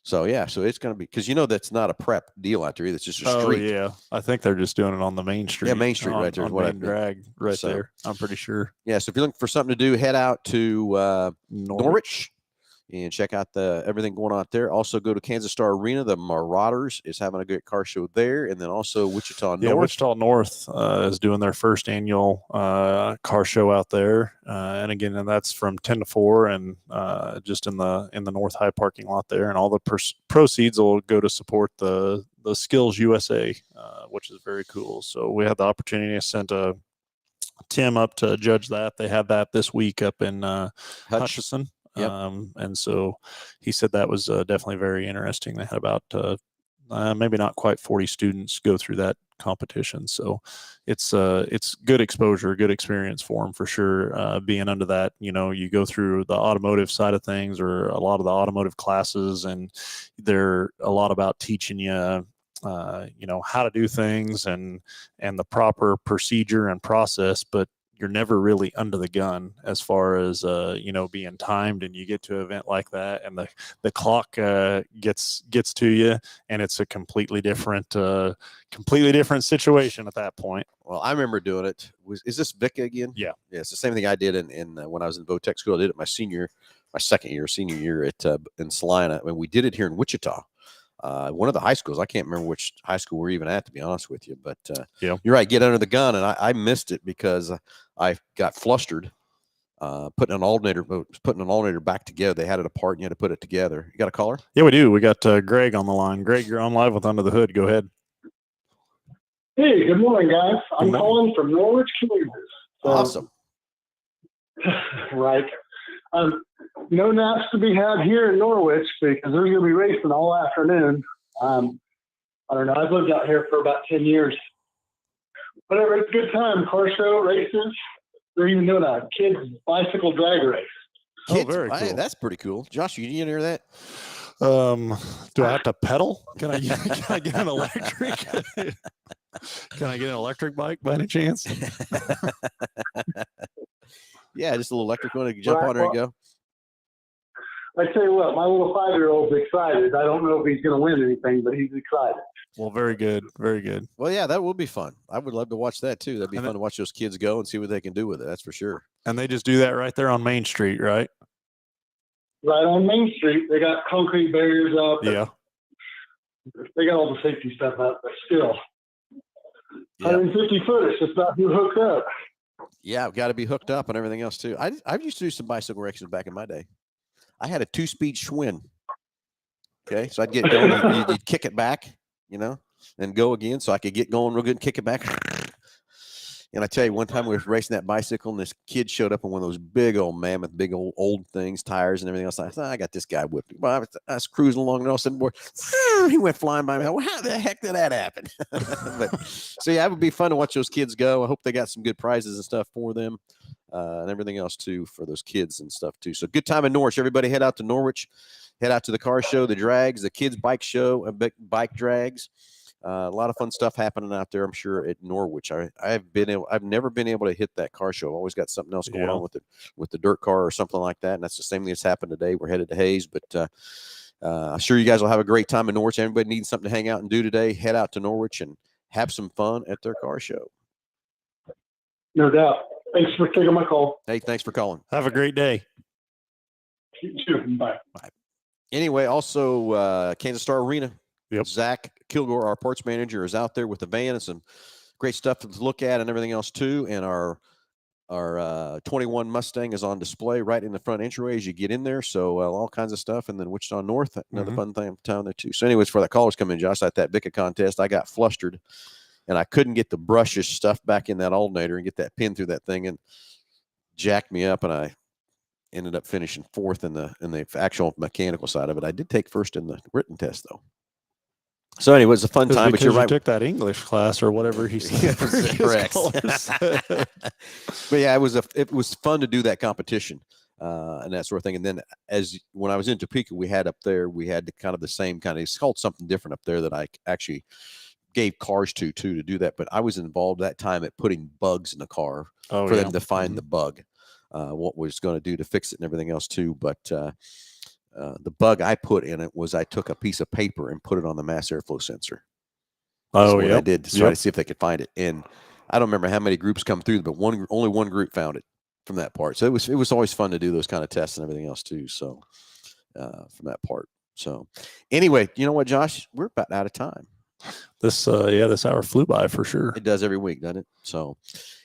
So yeah, so it's gonna be because that's not a prep deal out there either. It's just a street. Oh yeah, I think they're just doing it on the main street. Yeah, Main Street right there is on what I main drag right So- there. I'm pretty sure. Yeah, so if you're looking for something to do, head out to Norwich and check out everything going on out there. Also go to Kansas Star Arena. The Marauders is having a good car show there, and then also Wichita North. Yeah, Wichita North is doing their first annual car show out there, and again, that's from 10 to 4, and just in the North High parking lot there, and all the proceeds will go to support the Skills USA, which is very cool. So we had the opportunity to send Tim up to judge that. They had that this week up in Hutchinson. Yep. And so he said that was definitely very interesting. They had about maybe not quite 40 students go through that competition. So it's good exposure, good experience for them for sure. Being under that, you go through the automotive side of things or a lot of the automotive classes, and they're a lot about teaching you how to do things and the proper procedure and process, but you're never really under the gun as far as being timed, and you get to an event like that and the clock gets to you, and it's a completely different situation at that point. Well, I remember doing it. Is this Vic again? Yeah. Yeah, it's the same thing I did in when I was in Votech school. I did it my senior year at in Salina. I mean, we did it here in Wichita. One of the high schools. I can't remember which high school we're even at, to be honest with you. But Yeah. You're right. Get under the gun, and I missed it because I got flustered putting an alternator back together. They had it apart, and you had to put it together. You got a caller? Yeah, we do. We got Greg on the line. Greg, you're on live with Under the Hood. Go ahead. Hey, good morning, guys. I'm morning. calling from Norwich, Kansas. So, Awesome. Right. No naps to be had here in Norwich because there's going to be racing all afternoon. I don't know. I've lived out here for about 10 years. Whatever, it's a good time. Car show, races. They're even doing a kids' bicycle drag race. Oh, very Hey, cool. that's pretty cool. Josh, you didn't hear that? Do I have to pedal? Can I get an electric? Can I get an electric bike by any chance? Yeah, just a little electric one. You can jump Right, on there and go. I tell you what, my little 5-year-old's excited. I don't know if he's going to win anything, but he's excited. Well, very good. Very good. Well, yeah, that would be fun. I would love to watch that too. That'd be And fun to watch those kids go and see what they can do with it. That's for sure. And they just do that right there on Main Street, right? Right on Main Street, they got concrete barriers up. Yeah. They got all the safety stuff up, but still. Yeah. 150 foot, it's just not who hooked up. Yeah, I've got to be hooked up and everything else too. I used to do some bicycle races back in my day. I had a 2-speed Schwinn. Okay, so I'd get going. You'd kick it back, and go again, so I could get going real good and kick it back. And I tell you, one time we were racing that bicycle, and this kid showed up in one of those big old mammoth, big old things, tires and everything else. I thought, I got this guy whipped. Well, I was cruising along, and all of a sudden, boy, he went flying by me. Well, how the heck did that happen? But so yeah, it would be fun to watch those kids go. I hope they got some good prizes and stuff for them, and everything else too for those kids and stuff too. So good time in Norwich. Everybody head out to Norwich, head out to the car show, the drags, the kids bike show, bike drags. A lot of fun stuff happening out there, I'm sure, at Norwich. I've never been able to hit that car show. I've always got something else going on with the dirt car or something like that. And that's the same thing that's happened today. We're headed to Hayes, but I'm sure you guys will have a great time in Norwich. Everybody needs something to hang out and do today. Head out to Norwich and have some fun at their car show. No doubt. Thanks for taking my call. Hey, thanks for calling. Have a great day. You too. Bye. Anyway, also Kansas Star Arena. Yep. Zach Kilgore, our parts manager, is out there with the van and some great stuff to look at and everything else too. And our 21 Mustang is on display right in the front entryway as you get in there. So all kinds of stuff. And then Wichita North, another fun thing town there too. So anyways, for the callers coming in, Josh, at that BICA contest, I got flustered and I couldn't get the brushes stuff back in that alternator and get that pin through that thing, and jacked me up, and I ended up finishing fourth in the actual mechanical side of it. I did take first in the written test though. So anyway, it was a fun time, but you're right. You took that English class or whatever he said. Correct. But yeah, it was fun to do that competition and that sort of thing. And then when I was in Topeka, we had kind of the same kind of, it's called something different up there that I actually gave cars to do that. But I was involved that time at putting bugs in the car for them to find the bug, what was going to do to fix it and everything else too. But the bug I put in it was I took a piece of paper and put it on the mass airflow sensor. That's what I did to try to see if they could find it. And I don't remember how many groups come through, but only one group found it from that part. So it was always fun to do those kind of tests and everything else too. So from that part. So anyway, you know what, Josh? We're about out of time. This hour flew by for sure. It does every week, doesn't it? So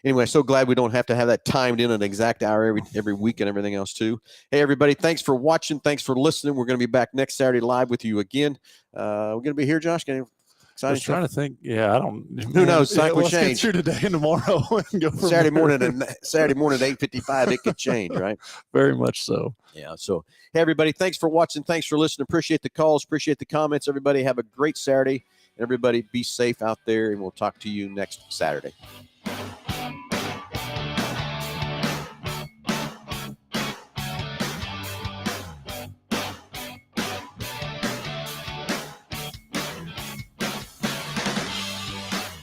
anyway, so glad we don't have to have that timed in an exact hour every week and everything else too. Hey, everybody, thanks for watching. Thanks for listening. We're going to be back next Saturday live with you again. We're going to be here, Josh. I was trying to think. Yeah, I don't. Who knows? Let's get through today and tomorrow and go from Saturday morning at 8:55. It could change, right? Very much so. Yeah. So, hey, everybody, thanks for watching. Thanks for listening. Appreciate the calls. Appreciate the comments. Everybody, have a great Saturday. Everybody, be safe out there, and we'll talk to you next Saturday.